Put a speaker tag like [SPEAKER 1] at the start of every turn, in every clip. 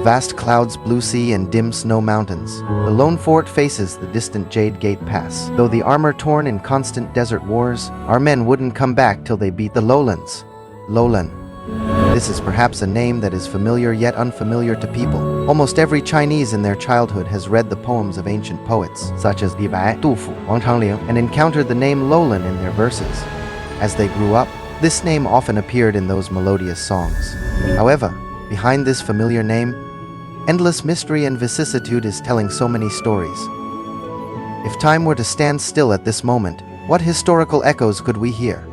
[SPEAKER 1] vast clouds, blue sea, and dim snow mountains. The lone fort faces the distant Jade Gate Pass. Though the armor torn in constant desert wars, our men wouldn't come back till they beat the Lowlands. Loulan. This is perhaps a name that is familiar yet unfamiliar to people. Almost every Chinese in their childhood has read the poems of ancient poets, such as Li Bai, Du Fu, Wang Changling, and encountered the name Loulan in their verses. As they grew up, this name often appeared in those melodious songs. However, behind this familiar name, endless mystery and vicissitude is telling so many stories. If time were to stand still at this moment, what historical echoes could we hear?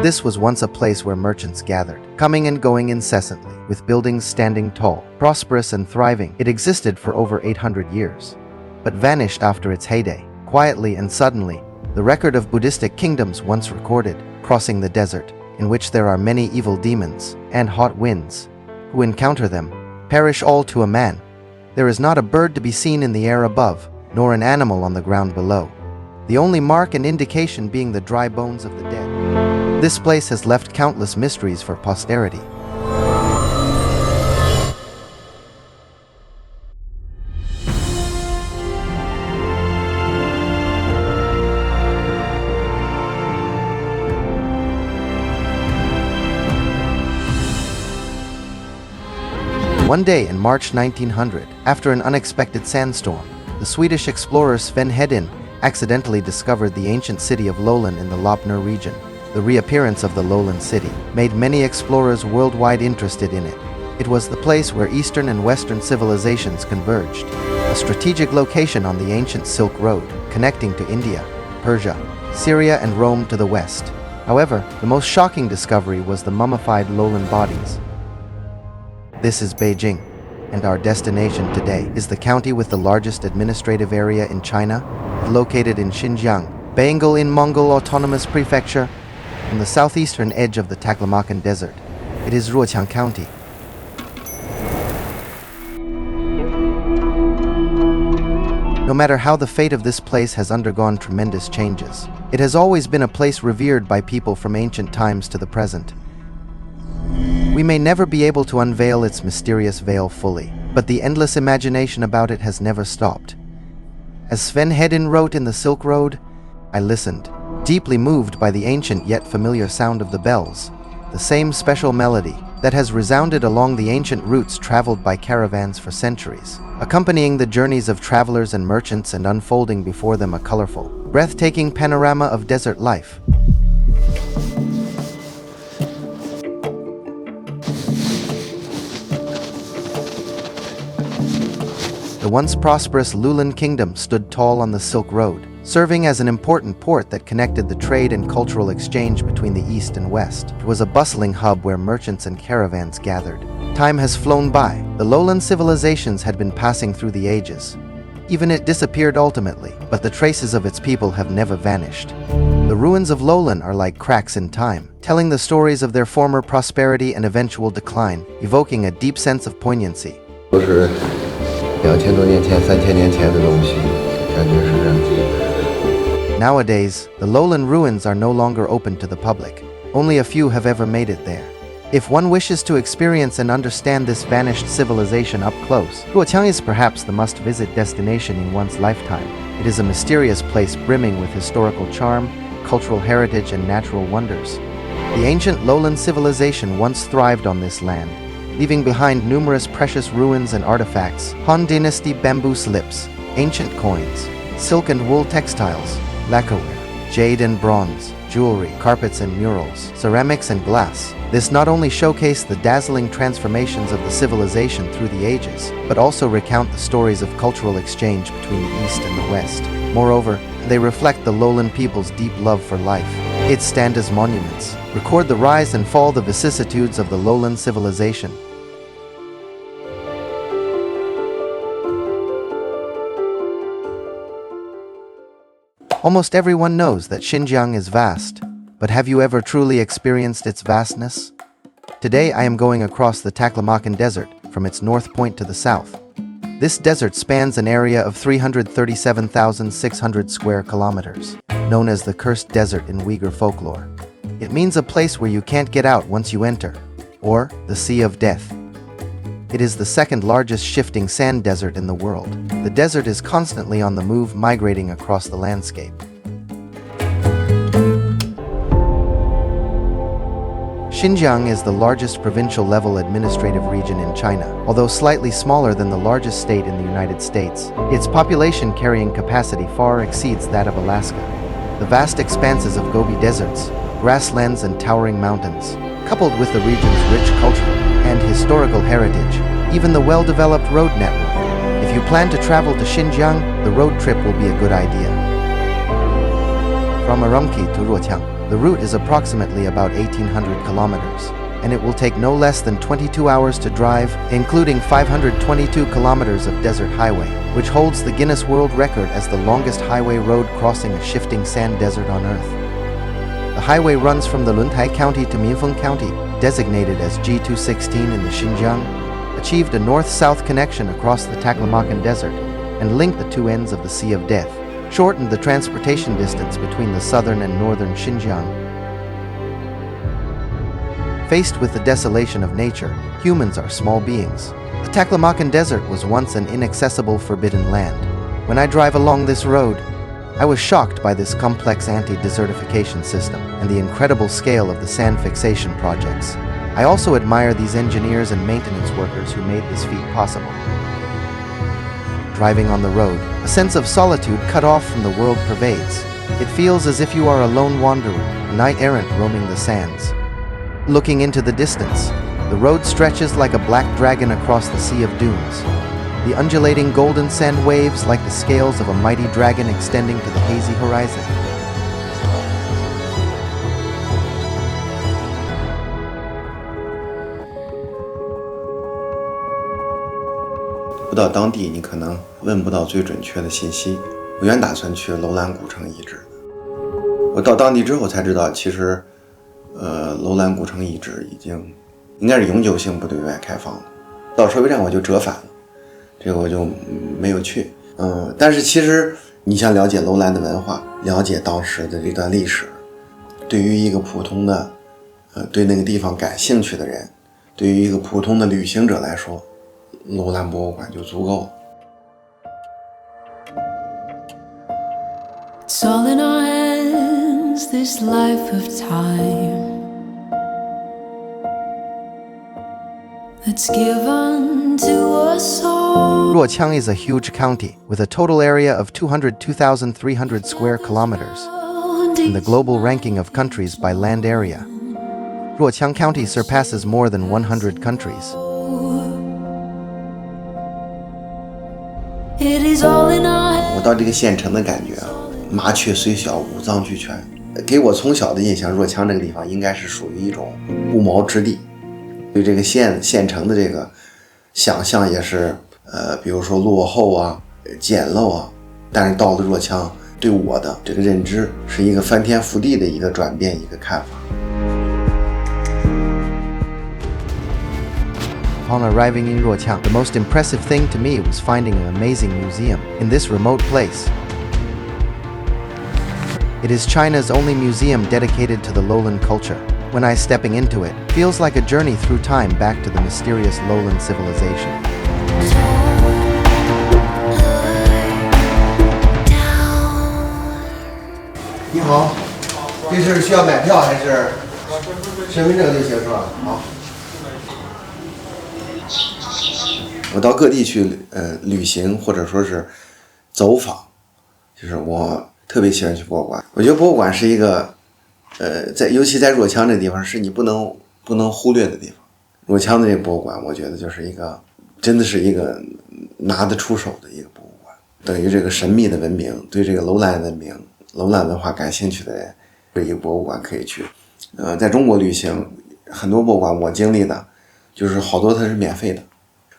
[SPEAKER 1] This was once a place where merchants gathered, coming and going incessantly, with buildings standing tall, prosperous and thriving. It existed for over 800 years, but vanished after its heyday. Quietly and suddenly, the record of Buddhistic kingdoms once recorded, crossing the desert, in which there are many evil demons and hot winds. Who encounter them, perish all to a man. There is not a bird to be seen in the air above, nor an animal on the ground below, the only mark and indication being the dry bones of the dead. This place has left countless mysteries for posterity. One day in March 1900, after an unexpected sandstorm, the Swedish explorer Sven Hedin accidentally discovered the ancient city of Loulan in the Loppner region. The reappearance of the Loulan city made many explorers worldwide interested in it. It was the place where Eastern and Western civilizations converged, a strategic location on the ancient Silk Road, connecting to India, Persia, Syria, and Rome to the west. However, the most shocking discovery was the mummified Loulan bodies. This is Beijing, and our destination today is the county with the largest administrative area in China, located in Xinjiang, Bengal in Mongol Autonomous Prefecture, on the southeastern edge of the Taklimakan Desert. It is Ruoqiang County. No matter how the fate of this place has undergone tremendous changes, it has always been a place revered by people from ancient times to the present. We may never be able to unveil its mysterious veil fully, but the endless imagination about it has never stopped. As Sven Hedin wrote in The Silk Road, I listened, deeply moved by the ancient yet familiar sound of the bells, the same special melody that has resounded along the ancient routes traveled by caravans for centuries, accompanying the journeys of travelers and merchants and unfolding before them a colorful, breathtaking panorama of desert life. The once prosperous Loulan kingdom stood tall on the Silk Road, serving as an important port that connected the trade and cultural exchange between the East and West. It was a bustling hub where merchants and caravans gathered. Time has flown by. The Loulan civilizations had been passing through the ages. Even it disappeared ultimately, but the traces of its people have never vanished. The ruins of Loulan are like cracks in time, telling the stories of their former prosperity and eventual decline, evoking a deep sense of poignancy.
[SPEAKER 2] 都是2000多年前、3000年前的东西，感觉是这样。
[SPEAKER 1] Nowadays, the Loulan ruins are no longer open to the public. Only a few have ever made it there. If one wishes to experience and understand this vanished civilization up close, Ruoqiang is perhaps the must-visit destination in one's lifetime. It is a mysterious place brimming with historical charm, cultural heritage, and natural wonders. The ancient Loulan civilization once thrived on this land, leaving behind numerous precious ruins and artifacts: Han Dynasty bamboo slips, ancient coins, silk and wool textiles, lacquerware, jade and bronze, jewelry, carpets and murals, ceramics and glass. This not only showcased the dazzling transformations of the civilization through the ages, but also recount the stories of cultural exchange between the East and the West. Moreover, they reflect the Loulan people's deep love for life. It stand as monuments, record the rise and fall, the vicissitudes of the Loulan civilization. Almost everyone knows that Xinjiang is vast, but have you ever truly experienced its vastness? Today I am going across the Taklimakan Desert from its north point to the south. This desert spans an area of 337,600 square kilometers, known as the Cursed Desert in Uyghur folklore. It means a place where you can't get out once you enter, or the Sea of Death. It is the second largest shifting sand desert in the world. The desert is constantly on the move, migrating across the landscape. Xinjiang is the largest provincial-level administrative region in China. Although slightly smaller than the largest state in the United States, its population carrying capacity far exceeds that of Alaska. The vast expanses of Gobi deserts, grasslands and towering mountains, coupled with the region's rich cultural and historical heritage, even the well-developed road network. If you plan to travel to Xinjiang, the road trip will be a good idea. From Urumqi to Ruoqiang, the route is approximately about 1,800 kilometers, and it will take no less than 22 hours to drive, including 522 kilometers of desert highway, which holds the Guinness World Record as the longest highway road crossing a shifting sand desert on Earth. The highway runs from the Loulan County to Minfeng County, designated as G216 in the Xinjiang, achieved a north-south connection across the Taklimakan Desert, and linked the two ends of the Sea of Death, shortened the transportation distance between the southern and northern Xinjiang. Faced with the desolation of nature, humans are small beings. The Taklimakan Desert was once an inaccessible forbidden land. When I drive along this road, I was shocked by this complex anti-desertification system and the incredible scale of the sand fixation projects. I also admire these engineers and maintenance workers who made this feat possible. Driving on the road, a sense of solitude cut off from the world pervades. It feels as if you are a lone wanderer, a knight-errant roaming the sands. Looking into the distance, the road stretches like a black dragon across the sea of dunes. The undulating golden sand waves like the scales of a mighty dragon extending to the hazy horizon.
[SPEAKER 2] 不到当地，你可能问不到最准确的信息。我原打算去楼兰古城遗址的，我到当地之后才知道，其实，楼兰古城遗址已经应该是永久性不对外开放的。到收费站我就折返了，这个我就没有去。但是其实你想了解楼兰的文化，了解当时的这段历史，对于一个普通的，对那个地方感兴趣的人，对于一个普通的旅行者来说，楼兰博物馆就足够了。
[SPEAKER 3] It's all in our hands, this life of time that's given to us all.
[SPEAKER 1] Ruoqiang is a huge county with a total area of 202,300 square kilometers in the global ranking of countries by land area. Ruoqiang County surpasses more than 100 countries.
[SPEAKER 3] It is all in our hands.
[SPEAKER 2] 我到这个县城的感觉啊，麻雀虽小，五脏俱全。给我从小的印象，若羌这个地方应该是属于一种不毛之地。对这个县城的这个想象也是，比如说落后啊、简陋啊。但是到了若羌，对我的这个认知是一个翻天覆地的一个转变，一个看法。
[SPEAKER 1] Upon arriving in Ruoqiang, the most impressive thing to me was finding an amazing museum in this remote place. It is China's only museum dedicated to the Loulan culture. When I stepping into it, feels like a journey through time back to the mysterious Loulan civilization.
[SPEAKER 2] 你好，这是需要买票还是身份证就行是吧？好。我到各地去旅行或者说是走访，就是我特别喜欢去博物馆。我觉得博物馆是一个尤其在若羌这个地方是你不能忽略的地方。若羌的这个博物馆，我觉得就是一个真的是一个拿得出手的一个博物馆，等于这个神秘的文明，对这个楼兰文明、楼兰文化感兴趣的人，这一个博物馆可以去。在中国旅行，很多博物馆我经历的，就是好多它是免费的。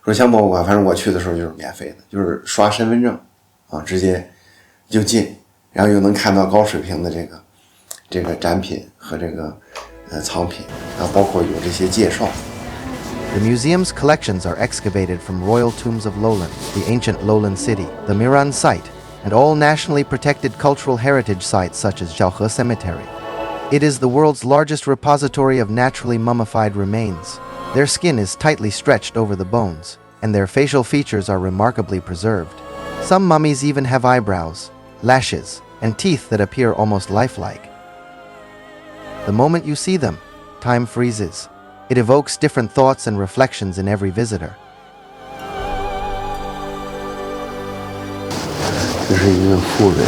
[SPEAKER 2] 若羌博物馆，反正我去的时候就是免费的，就是刷身份证啊，直接就进，然后又能看到高水平的这个展品和这个藏品，然后包括有这些介绍。
[SPEAKER 1] The museum's collections are excavated from royal tombs of Loulan, the ancient Loulan city, the Miran site, and all nationally protected cultural heritage sites such as Xiaohe Cemetery. It is the world's largest repository of naturally mummified remains. Their skin is tightly stretched over the bones, and their facial features are remarkably preserved. Some mummies even have eyebrows, lashes, and teeth that appear almost lifelike. The moment you see them, time freezes. It evokes different thoughts and reflections in every visitor.
[SPEAKER 2] 这是一个妇人，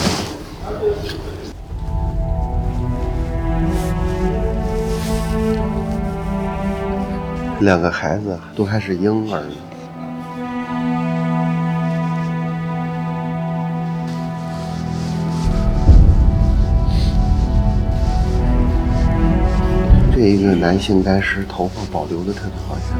[SPEAKER 2] 两个孩子都还是婴儿呢。这一个男性干尸头发保留的特别好看。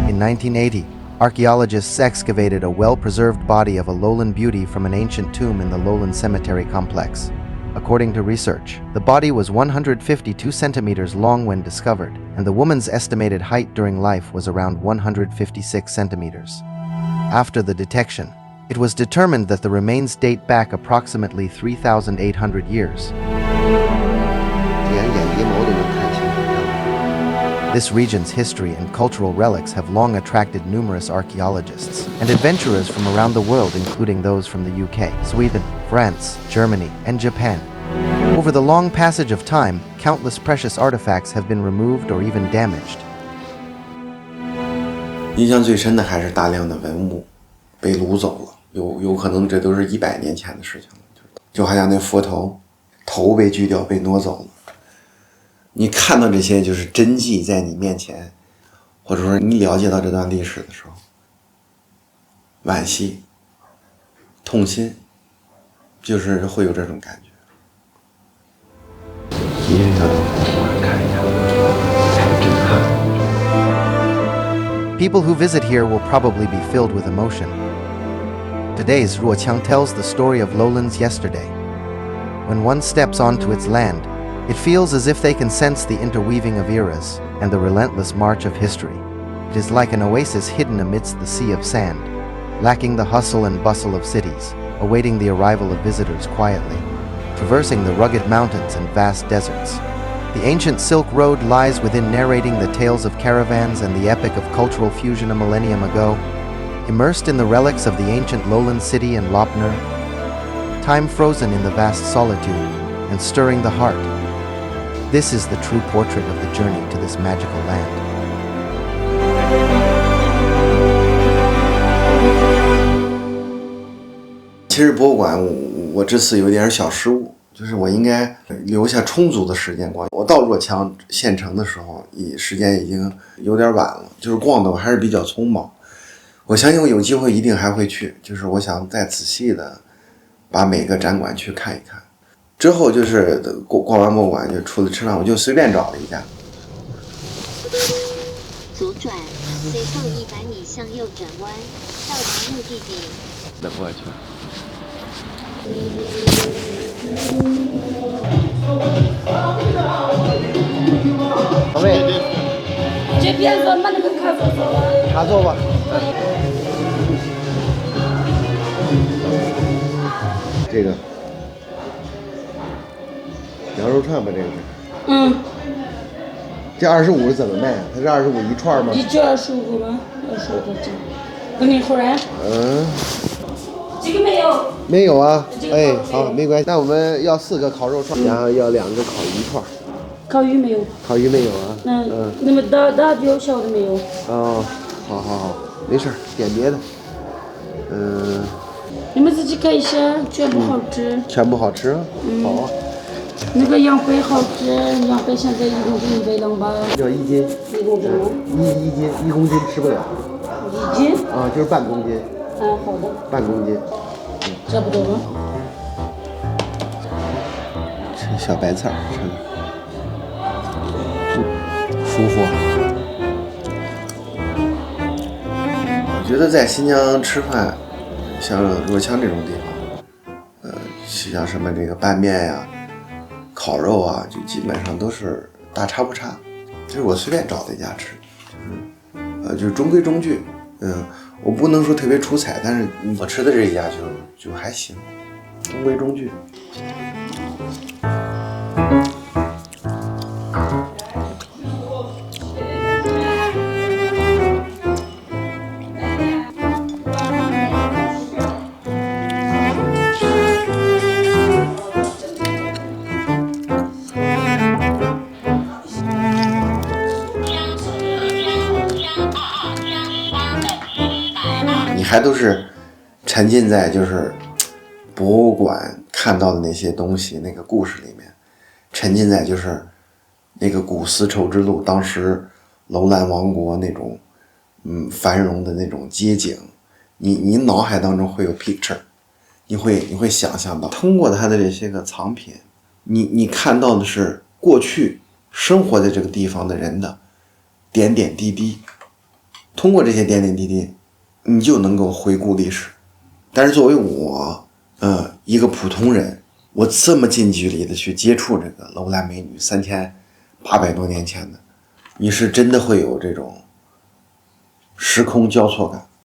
[SPEAKER 1] In 1980, archaeologists excavated a well-preserved body of a Loulan beauty from an ancient tomb in the Loulan Cemetery complex. According to research, the body was 152 centimeters long when discovered, and the woman's estimated height during life was around 156 centimeters. After the detection, it was determined that the remains date back approximately 3,800 years. This region's history and cultural relics have long attracted numerous archaeologists and adventurers from around the world, including those from the UK, Sweden, France, Germany, and Japan. Over the long passage of time, countless precious artifacts have been removed or even damaged.
[SPEAKER 2] 印象最深的还是大量的文物被掳走了。有可能这都是100年前的事情了，就好像那佛头被锯掉被挪走了。你看到这些就是真迹在你面前，或者说你了解到这段历史的时候，惋惜、痛心，就是会有这种感觉。一定要到博物馆看一下，太震撼了。
[SPEAKER 1] People who visit here will probably be filled with emotion. Today's Ruoqiang tells the story of Loulan's yesterday. When one steps onto its land, it feels as if they can sense the interweaving of eras and the relentless march of history. It is like an oasis hidden amidst the sea of sand, lacking the hustle and bustle of cities, awaiting the arrival of visitors quietly, traversing the rugged mountains and vast deserts. The ancient Silk Road lies within, narrating the tales of caravans and the epic of cultural fusion a millennium ago. Immersed in the relics of the ancient Loulan city and Lopner, time frozen in the vast solitude and stirring the heart. This is the true portrait of the journey to this magical land.
[SPEAKER 2] 其实博物馆我这次有点小失误，就是我应该留下充足的时间逛。我到若羌县城的时候，时间已经有点晚了，就是逛的我还是比较匆忙。我相信我有机会一定还会去，就是我想再仔细的把每个展馆去看一看。之后就是逛完博物馆，就除了吃饭，我就随便找了一家。
[SPEAKER 4] 左转，随后100米向右转弯，到达目的地。
[SPEAKER 2] 那过去。好嘞。
[SPEAKER 5] 这边说把那个卡座坐吧。
[SPEAKER 2] 卡座吧。这个羊肉串吧，这个是。
[SPEAKER 5] 嗯。
[SPEAKER 2] 这25是怎么卖啊？它是25一串吗？
[SPEAKER 5] 一卷25吗？25个这。给你后来。
[SPEAKER 2] 嗯。
[SPEAKER 5] 这个没有。
[SPEAKER 2] 没有啊。哎，好，没关系。那我们要4个烤肉串，然后要2个烤鱼串。
[SPEAKER 5] 烤鱼没有。
[SPEAKER 2] 烤鱼没有啊？
[SPEAKER 5] 那么大的小的没有。
[SPEAKER 2] 哦，好，没事，点别的。
[SPEAKER 5] 你们自己看一下，全部好吃。
[SPEAKER 2] 全部好吃啊？好啊。
[SPEAKER 5] 那个羊背好吃，羊背现在1公斤100两吧。
[SPEAKER 2] 要1斤。
[SPEAKER 5] 1公斤吗
[SPEAKER 2] ？1公斤吃不了。
[SPEAKER 5] 1斤？
[SPEAKER 2] 啊，就是半公斤。
[SPEAKER 5] 好的。
[SPEAKER 2] 半公斤。
[SPEAKER 5] 差不多吗？
[SPEAKER 2] 吃小白菜，舒服。我觉得在新疆吃饭，像若羌这种地方，像什么这个拌面呀、烤肉啊，就基本上都是大差不差。这是我随便找的一家吃，就是中规中矩。我不能说特别出彩，但是我吃的这一家就还行，中规中矩。你还都是沉浸在就是博物馆看到的那些东西那个故事里面，沉浸在就是那个古丝绸之路当时楼兰王国那种繁荣的那种街景，你脑海当中会有 picture， 你会想象到，通过它的这些个藏品，你看到的是过去生活在这个地方的人的点点滴滴，通过这些点点滴滴你就能够回顾历史。但是作为我一个普通人，我这么近距离的去接触这个楼兰美女3800多年前的，你是真的会有这种时空交错感。